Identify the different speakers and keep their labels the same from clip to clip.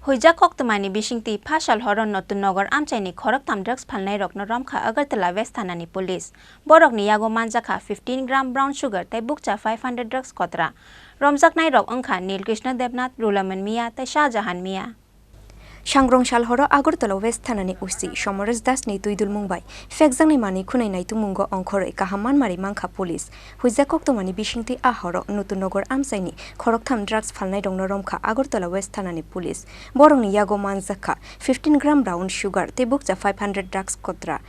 Speaker 1: Khoroktham Bishingti Phasal Horo Natun Nagar Amchaini Khoroktham drugs Phalnairokno Romkha Agartala West Thanani police. Borokni yago manjaka 15 gram brown sugar tai bukcha 500 drugs kotra. Romjak nairok angkha Nil Krishna Debnath Rulaman Mia tai Shahjahan Mia.
Speaker 2: Shangrong Shal Horo Agartala West Thanani Usi Shomoras Das ni Tuidul Mumbai Fekjangni mani khunai nai tumungo Onkhore Kahaman Mari Mangkha police Khoroktham Bishingti Horo Natun Nagar Amchaini Khoroktham drugs Phalnairokno Romkha Agartala West Thanani police Borokni yago manjaka 15 gram brown sugar tai bukcha 500 drugs kotra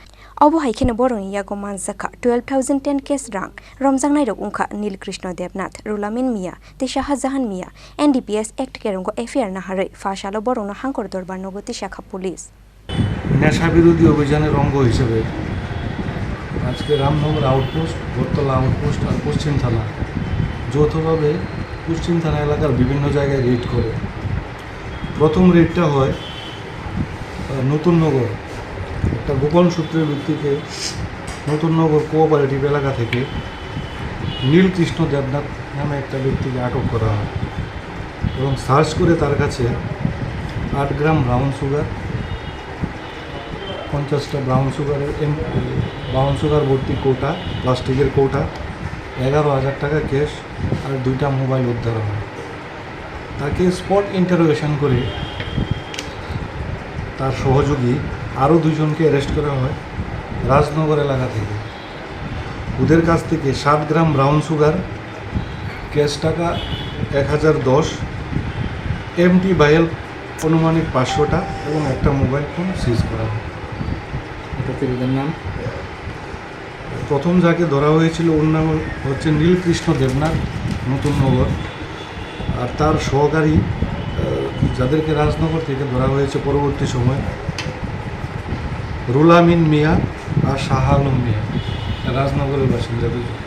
Speaker 2: Obo haikene borokni yago manjaka 12,010 case rang Romjak nairok ungkha Nil Krishna Debnath Rulamin Mia tai Shahjahan Mia NDPS Act kerongo FIR naharai Phasal borokno hangkor বারনগতি শাখা police
Speaker 3: নেশা বিরোধী অভিযানের অঙ্গ হিসেবে আজকে Ramnagar outpost Agartala outpost আর পশ্চিম থানা যৌথভাবে পশ্চিম থানা এলাকার বিভিন্ন জায়গায় রেড করে প্রথম রেডটা হয় নতুন নগর একটা গোপন সূত্রের ভিত্তিতে নতুন নগর কোঅপারেটিভ এলাকা থেকে নীল কৃষ্ণ দেবনাথ নামে একটা ব্যক্তিকে আটক করা হয় এবং সার্চ করে তার কাছে 8 গ্রাম ব্রাউন সুগার 50টা ব্রাউন সুগার ভর্তি কৌটা প্লাস্টিকের কৌটা 11,000 টাকা ক্যাশ আর 2টা মোবাইল উদ্ধার হয় তাকে স্পট ইন্টারোগেশন করে তার সহযোগী আরও 2 জনকে অ্যারেস্ট করা হয় রাজনগর এলাকা থেকে ওদের কাছ থেকে 7 গ্রাম ব্রাউন সুগার ক্যাশ টাকা 1010 এমটি বাইল অনুমানিক 500টা এবং একটা মোবাইল ফোন সিজ করা হয়
Speaker 4: এদের নাম
Speaker 3: প্রথম যাকে ধরা হয়েছিল ওর নাম হচ্ছে নীলকৃষ্ণ দেবনাথ নতুন নগর আর তার সহকারী যাদেরকে রাজনগর থেকে ধরা হয়েছে পরবর্তী সময় রুলামিন মিয়া আর শাহ আলম মিয়া রাজনগরের বাসিন্দা দুজন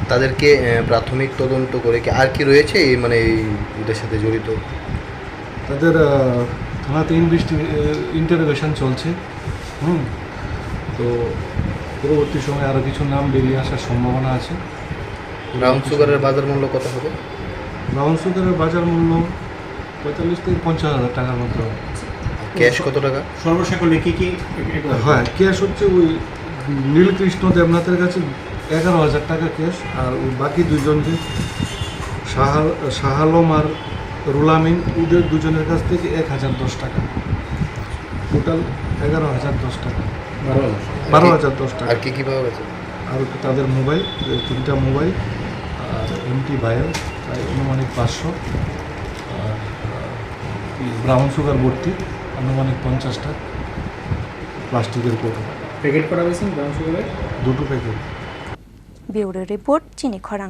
Speaker 4: তাদেরকে প্রাথমিক তদন্ত করে কি আর কি রয়েছে মানে এদের সাথে জড়িত
Speaker 3: তাদের থানাতে ইন্টারোগেশন চলছে তো পরবর্তী সময় আরও কিছু নাম বেরিয়ে আসার সম্ভাবনা আছে
Speaker 4: ব্রাউন সুগারের বাজার মূল্য কত হবে
Speaker 3: ব্রাউন সুগারের বাজার মূল্য 45 থেকে 50,000 টাকার মতো
Speaker 4: ক্যাশ কত টাকা
Speaker 5: সর্বশেষে কি কি
Speaker 3: হ্যাঁ ক্যাশ হচ্ছে ওই নীলকৃষ্ণ দেবনাথের কাছে 11,000 টাকা ক্যাশ আর ওই বাকি 2 জনকে শাহ আলম আর রুলামিন ওদের 2 জনের কাছ থেকে 1,010 টাকা টোটাল 11,010 টাকা 12,010 টাকা
Speaker 4: আর কি পাওয়া গেছে
Speaker 3: আর তাদের মোবাইল 3টা মোবাইল আর এমটি ভাইল প্রায় অনুমানিক 500 আর ব্রাউন সুগার ভর্তি আনুমানিক 50টা প্লাস্টিকের কৌটো
Speaker 5: প্যাকেট করা হয়েছে ব্রাউন সুগারের
Speaker 3: 2টো প্যাকেট
Speaker 2: ব্যুরো রিপোর্ট চিনি খরাং